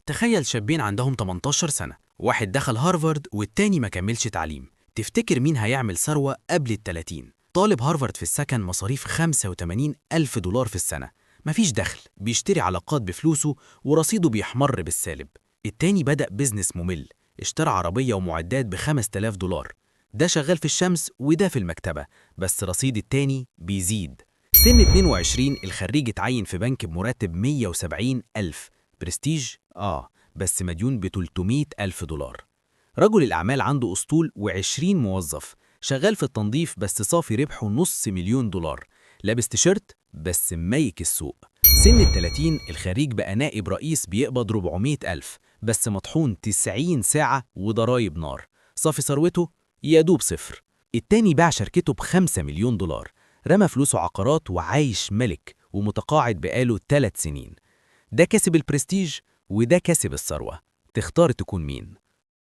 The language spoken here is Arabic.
تخيل شابين عندهم 18 سنة، واحد دخل هارفارد والتاني ما كملش تعليم. تفتكر مين هيعمل ثروة قبل ال30؟ طالب هارفارد في السكن مصاريف 85 ألف دولار في السنة، مفيش دخل، بيشتري علاقات بفلوسه ورصيده بيحمر بالسالب. التاني بدأ بيزنس ممل، اشترى عربية ومعدات ب5000 دولار. ده شغال في الشمس وده في المكتبة، بس رصيد التاني بيزيد. سن 22 الخريج اتعين في بنك بمرتب 170 ألف. برستيج؟ بس مديون ب300 ألف دولار. رجل الأعمال عنده أسطول و20 موظف، شغال في التنظيف بس صافي ربحه $500,000. لابس تيشيرت بس ميك السوق. سن ال30 الخريج بقى نائب رئيس بيقبض 400 ألف، بس مطحون 90 ساعة وضرايب نار. صافي ثروته يدوب صفر. التاني باع شركته ب5 مليون دولار، رمى فلوسه عقارات وعايش ملك ومتقاعد بقاله 3 سنين. ده كسب البرستيج وده كسب الثروة. تختار تكون مين؟